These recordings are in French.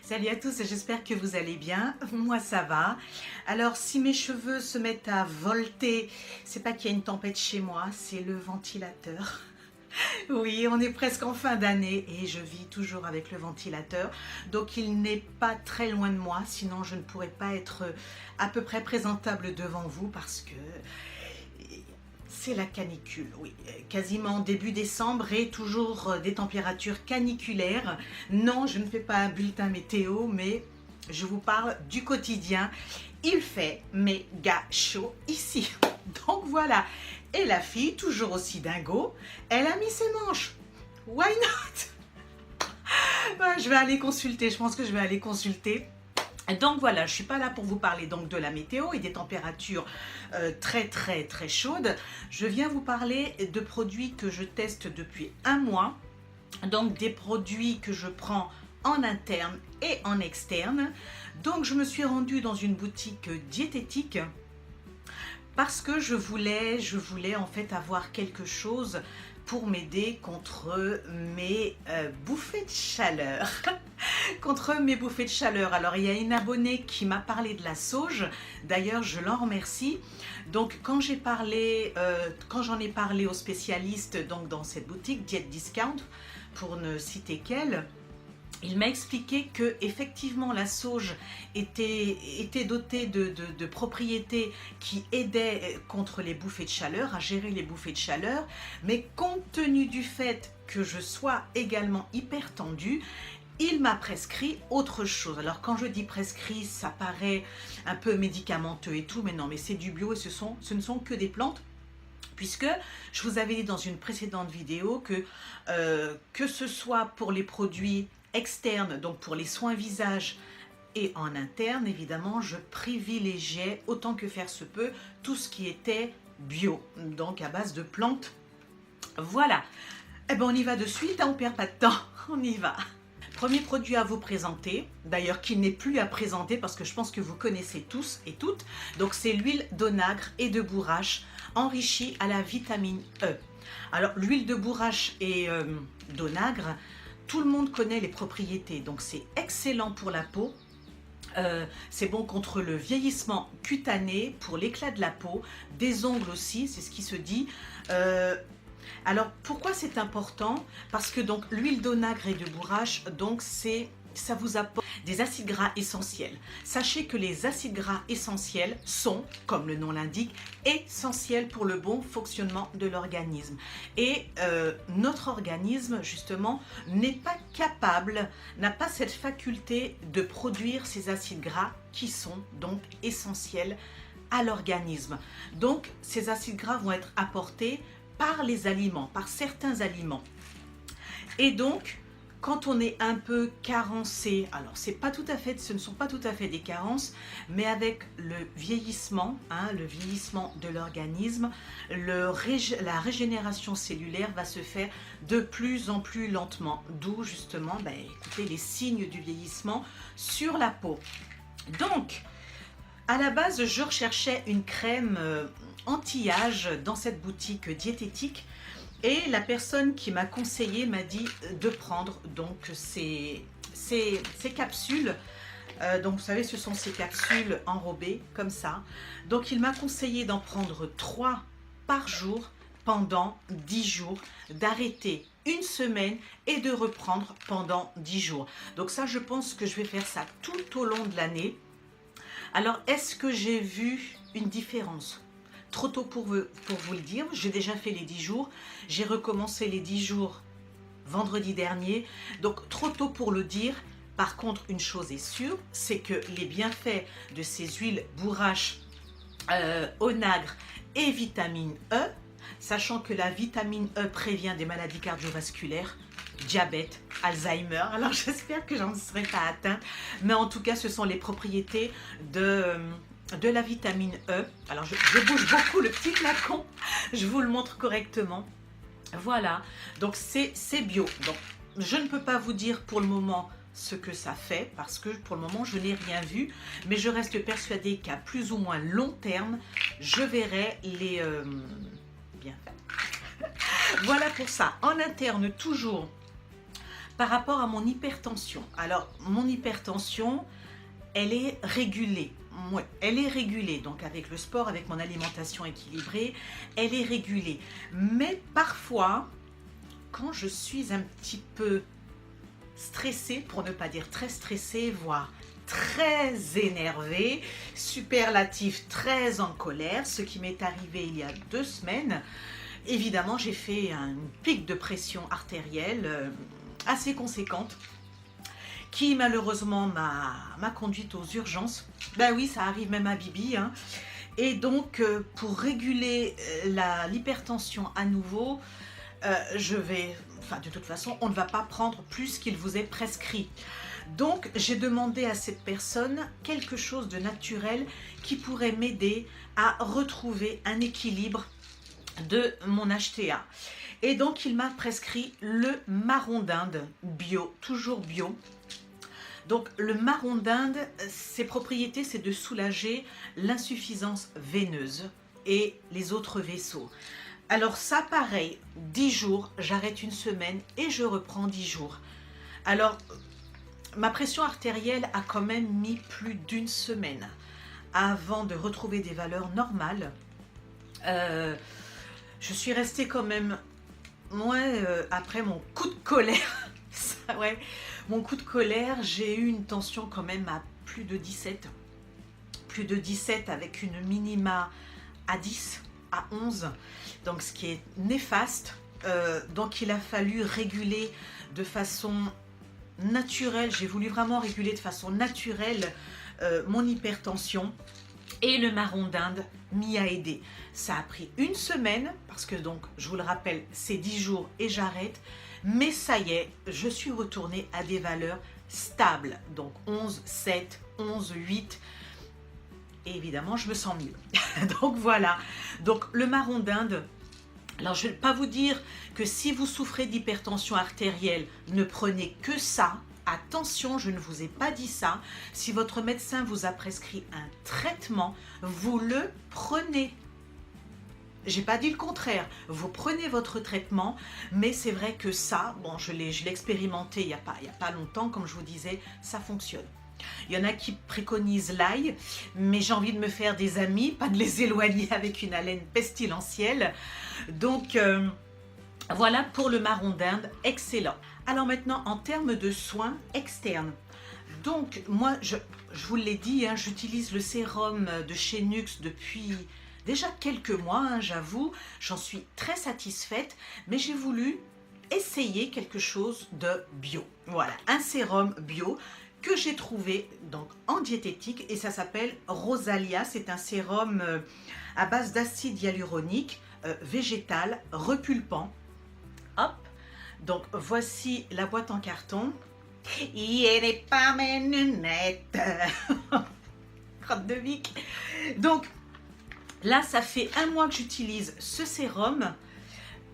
Salut à tous, j'espère que vous allez bien. Moi ça va. Alors si mes cheveux se mettent à volter, c'est pas qu'il y a une tempête chez moi, c'est le ventilateur. Oui, on est presque en fin d'année et je vis toujours avec le ventilateur. Donc il n'est pas très loin de moi, sinon je ne pourrais pas être à peu près présentable devant vous parce que c'est la canicule, oui. Quasiment début décembre et toujours des températures caniculaires. Non, je ne fais pas un bulletin météo, mais je vous parle du quotidien. Il fait méga chaud ici. Donc voilà. Et la fille, toujours aussi dingo, elle a mis ses manches. Why not? Je vais aller consulter, je pense que je vais aller consulter. Donc voilà, je ne suis pas là pour vous parler donc de la météo et des températures très chaudes. Je viens vous parler de produits que je teste depuis un mois. Donc des produits que je prends en interne et en externe. Donc je me suis rendue dans une boutique diététique parce que je voulais en fait avoir quelque chose pour m'aider contre mes bouffées de chaleur. Contre mes bouffées de chaleur. Alors il y a une abonnée qui m'a parlé de la sauge. D'ailleurs je l'en remercie. Donc quand j'en ai parlé aux spécialistes donc dans cette boutique Diet Discount, pour ne citer qu'elle, il m'a expliqué que effectivement la sauge était dotée de propriétés qui aidaient contre les bouffées de chaleur, à gérer les bouffées de chaleur, mais compte tenu du fait que je sois également hyper tendue, il m'a prescrit autre chose. Alors quand je dis prescrit, ça paraît un peu médicamenteux et tout, mais non, mais c'est du bio et ce ne sont que des plantes. Puisque je vous avais dit dans une précédente vidéo que ce soit pour les produits externes, donc pour les soins visage et en interne, évidemment, je privilégiais autant que faire se peut tout ce qui était bio, donc à base de plantes. Voilà. Eh bien, on y va de suite, hein, on ne perd pas de temps, on y va. Premier produit à vous présenter, d'ailleurs qui n'est plus à présenter parce que je pense que vous connaissez tous et toutes, donc c'est l'huile d'onagre et de bourrache enrichie à la vitamine E. Alors l'huile de bourrache et d'onagre, tout le monde connaît les propriétés, donc c'est excellent pour la peau. C'est bon contre le vieillissement cutané, pour l'éclat de la peau, des ongles aussi, c'est ce qui se dit. Alors pourquoi c'est important? Parce que donc l'huile d'onagre et de bourrache, donc ça vous apporte des acides gras essentiels. Sachez que les acides gras essentiels sont, comme le nom l'indique, essentiels pour le bon fonctionnement de l'organisme. Et notre organisme, justement, n'est pas capable, n'a pas cette faculté de produire ces acides gras qui sont donc essentiels à l'organisme. Donc, ces acides gras vont être apportés par les aliments, par certains aliments. Et donc, quand on est un peu carencé, alors ce ne sont pas tout à fait des carences, mais avec le vieillissement, le vieillissement de l'organisme, la régénération cellulaire va se faire de plus en plus lentement. D'où justement, écoutez, les signes du vieillissement sur la peau. Donc, à la base, je recherchais une crème anti-âge dans cette boutique diététique. Et la personne qui m'a conseillé m'a dit de prendre donc ces capsules. Donc vous savez, ce sont ces capsules enrobées comme ça. Donc il m'a conseillé d'en prendre 3 par jour pendant 10 jours, d'arrêter une semaine et de reprendre pendant 10 jours. Donc ça, je pense que je vais faire ça tout au long de l'année. Alors, est-ce que j'ai vu une différence? Trop tôt pour vous le dire, j'ai déjà fait les 10 jours, j'ai recommencé les 10 jours vendredi dernier, donc trop tôt pour le dire. Par contre, une chose est sûre, c'est que les bienfaits de ces huiles bourrache, onagre et vitamine E, sachant que la vitamine E prévient des maladies cardiovasculaires, diabète, Alzheimer, alors j'espère que j'en serai pas atteinte, mais en tout cas ce sont les propriétés de la vitamine E. Alors je bouge beaucoup le petit flacon, je vous le montre correctement. Voilà, donc c'est bio. Donc je ne peux pas vous dire pour le moment ce que ça fait parce que pour le moment je n'ai rien vu, mais je reste persuadée qu'à plus ou moins long terme je verrai les bienfaits. Voilà pour ça. En interne toujours par rapport à mon hypertension. Alors, mon hypertension, elle est régulée. Ouais, elle est régulée, donc avec le sport, avec mon alimentation équilibrée, elle est régulée. Mais parfois, quand je suis un petit peu stressée, pour ne pas dire très stressée, voire très énervée, superlatif très en colère, ce qui m'est arrivé il y a 2 semaines, évidemment j'ai fait un pic de pression artérielle assez conséquente, qui malheureusement m'a conduite aux urgences. Ben oui, ça arrive même à Bibi, hein. Et donc, pour réguler l'hypertension à nouveau, de toute façon, on ne va pas prendre plus qu'il vous est prescrit. Donc, j'ai demandé à cette personne quelque chose de naturel qui pourrait m'aider à retrouver un équilibre de mon HTA. Et donc, il m'a prescrit le marron d'Inde bio, toujours bio. Donc le marron d'Inde, ses propriétés, c'est de soulager l'insuffisance veineuse et les autres vaisseaux. Alors ça, pareil, 10 jours, j'arrête 1 semaine et je reprends 10 jours. Alors, ma pression artérielle a quand même mis plus d'1 semaine avant de retrouver des valeurs normales. Je suis restée quand même, après mon coup de colère, ouais, mon coup de colère, j'ai eu une tension quand même à plus de 17. Plus de 17 avec une minima à 10, à 11. Donc ce qui est néfaste. Donc il a fallu réguler de façon naturelle. J'ai voulu vraiment réguler de façon naturelle mon hypertension. Et le marron d'Inde m'y a aidé. Ça a pris 1 semaine, parce que donc, je vous le rappelle, c'est 10 jours et j'arrête. Mais ça y est, je suis retournée à des valeurs stables. Donc 11, 7, 11, 8. Et évidemment, je me sens mieux. Donc voilà. Donc le marron d'Inde. Alors je ne vais pas vous dire que si vous souffrez d'hypertension artérielle, ne prenez que ça. Attention, je ne vous ai pas dit ça. Si votre médecin vous a prescrit un traitement, vous le prenez. J'ai pas dit le contraire. Vous prenez votre traitement, mais c'est vrai que ça, bon, je l'ai expérimenté il y a pas longtemps, comme je vous disais, ça fonctionne. Il y en a qui préconisent l'ail, mais j'ai envie de me faire des amis, pas de les éloigner avec une haleine pestilentielle. Donc, voilà pour le marron d'Inde, excellent. Alors maintenant, en termes de soins externes, donc moi, je vous l'ai dit, hein, j'utilise le sérum de chez Nux depuis déjà quelques mois, hein, j'avoue, j'en suis très satisfaite, mais j'ai voulu essayer quelque chose de bio. Voilà, un sérum bio que j'ai trouvé donc en diététique et ça s'appelle Rosalia. C'est un sérum à base d'acide hyaluronique végétal repulpant. Hop, donc voici la boîte en carton. Il n'est pas mes lunettes. Crotte de Vic. Donc là, ça fait 1 mois que j'utilise ce sérum.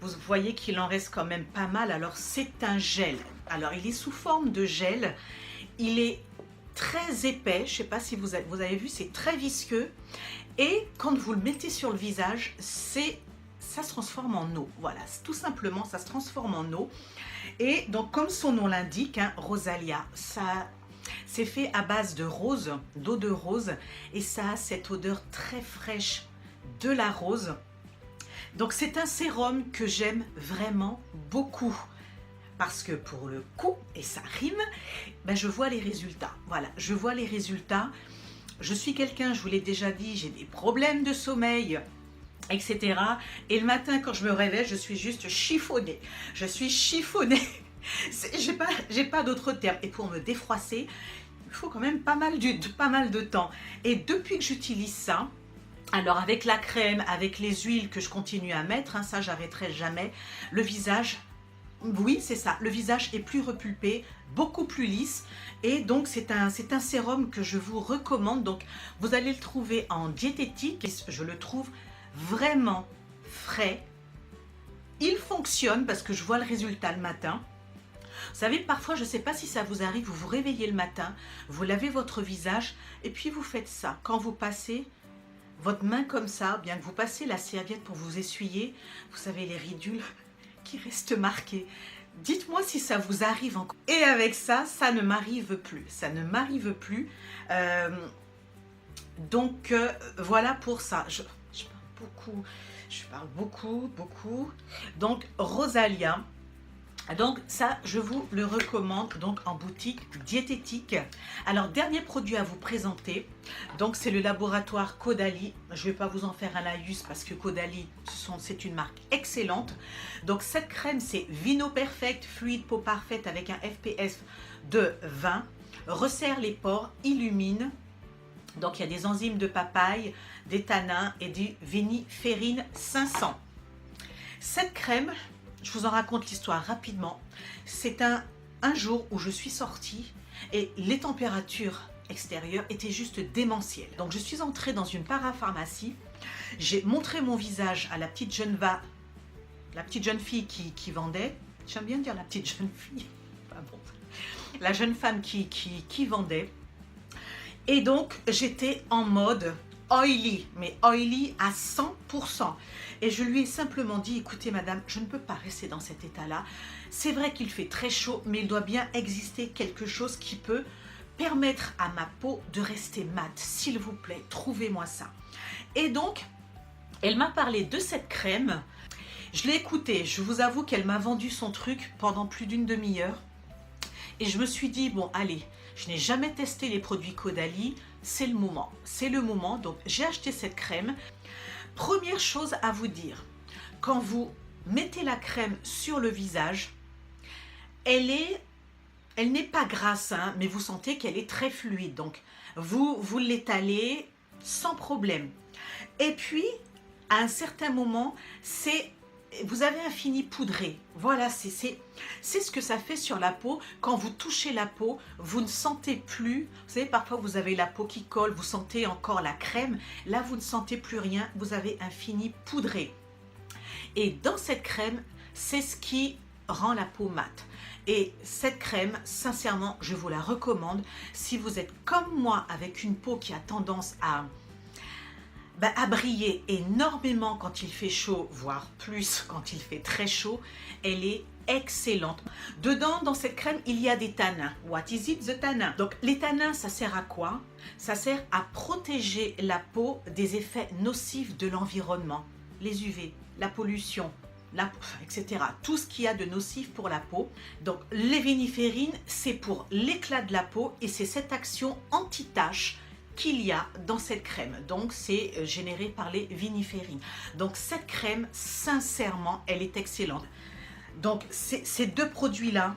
Vous voyez qu'il en reste quand même pas mal. Alors c'est un gel. Alors il est sous forme de gel. Il est très épais. Je ne sais pas si vous avez vu, c'est très visqueux. Et quand vous le mettez sur le visage, ça se transforme en eau. Voilà, tout simplement, ça se transforme en eau. Et donc, comme son nom l'indique, hein, Rosalia, ça c'est fait à base de rose, d'eau de rose. Et ça a cette odeur très fraîche de la rose. Donc, c'est un sérum que j'aime vraiment beaucoup. Parce que pour le coup, et ça rime, ben je vois les résultats. Voilà, je vois les résultats. Je suis quelqu'un, je vous l'ai déjà dit, j'ai des problèmes de sommeil, etc. Et le matin, quand je me réveille, je suis juste chiffonnée. Je suis chiffonnée. J'ai pas d'autre terme. Et pour me défroisser, il faut quand même pas mal de temps. Et depuis que j'utilise ça, alors avec la crème, avec les huiles que je continue à mettre, hein, ça j'arrêterai jamais, le visage, oui c'est ça, le visage est plus repulpé, beaucoup plus lisse. Et donc c'est un sérum que je vous recommande. Donc vous allez le trouver en diététique. Je le trouve vraiment frais. Il fonctionne parce que je vois le résultat le matin. Vous savez, parfois, je ne sais pas si ça vous arrive, vous vous réveillez le matin, vous lavez votre visage et puis vous faites ça. Quand vous passez votre main comme ça, bien que vous passez la serviette pour vous essuyer, vous savez les ridules qui restent marquées. Dites-moi si ça vous arrive encore. Et avec ça, ça ne m'arrive plus. Ça ne m'arrive plus. Euh, voilà pour ça. Je parle beaucoup. Je parle beaucoup, beaucoup. Donc, Rosalia. Donc ça, je vous le recommande donc en boutique diététique. Alors, dernier produit à vous présenter. Donc, c'est le laboratoire Caudalie. Je ne vais pas vous en faire un laïus parce que Caudalie, c'est une marque excellente. Donc, cette crème, c'est Vino Perfect, fluide peau parfaite avec un FPS de 20. Resserre les pores, illumine. Donc, il y a des enzymes de papaye, des tanins et du viniférine 500. Cette crème... Je vous en raconte l'histoire rapidement. C'est un jour où je suis sortie et les températures extérieures étaient juste démentielles. Donc je suis entrée dans une parapharmacie. J'ai montré mon visage à la petite jeune fille qui vendait. J'aime bien dire la petite jeune fille. Pas bon. La jeune femme qui vendait. Et donc j'étais en mode oily, mais oily à 100%. Et je lui ai simplement dit, écoutez madame, je ne peux pas rester dans cet état-là. C'est vrai qu'il fait très chaud, mais il doit bien exister quelque chose qui peut permettre à ma peau de rester mate. S'il vous plaît, trouvez-moi ça. Et donc, elle m'a parlé de cette crème. Je l'ai écoutée, je vous avoue qu'elle m'a vendu son truc pendant plus d'une demi-heure. Et je me suis dit, bon allez, je n'ai jamais testé les produits Caudalie, c'est le moment. C'est le moment, donc j'ai acheté cette crème. Première chose à vous dire, quand vous mettez la crème sur le visage, elle n'est pas grasse, hein, mais vous sentez qu'elle est très fluide. Donc, vous l'étalez sans problème. Et puis, à un certain moment, vous avez un fini poudré. Voilà, c'est ce que ça fait sur la peau. Quand vous touchez la peau, vous ne sentez plus. Vous savez, parfois vous avez la peau qui colle, vous sentez encore la crème. Là, vous ne sentez plus rien. Vous avez un fini poudré. Et dans cette crème, c'est ce qui rend la peau mate. Et cette crème, sincèrement, je vous la recommande. Si vous êtes comme moi avec une peau qui a tendance à briller énormément quand il fait chaud, voire plus quand il fait très chaud, elle est excellente. Dedans, dans cette crème, il y a des tanins. What is it, the tannin? Donc, les tanins, ça sert à quoi? Ça sert à protéger la peau des effets nocifs de l'environnement. Les UV, la pollution, etc. Tout ce qu'il y a de nocif pour la peau. Donc, les viniférines, c'est pour l'éclat de la peau et c'est cette action anti-tache qu'il y a dans cette crème. Donc c'est généré par les viniférines. Donc cette crème, sincèrement, elle est excellente. Donc ces deux produits-là,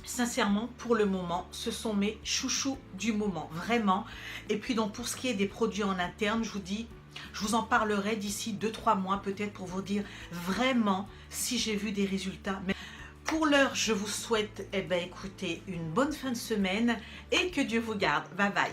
sincèrement, pour le moment, ce sont mes chouchous du moment, vraiment. Et puis donc pour ce qui est des produits en interne, je vous dis, je vous en parlerai d'ici 2-3 mois peut-être pour vous dire vraiment si j'ai vu des résultats. Mais pour l'heure, je vous souhaite, écoutez, une bonne fin de semaine et que Dieu vous garde. Bye bye.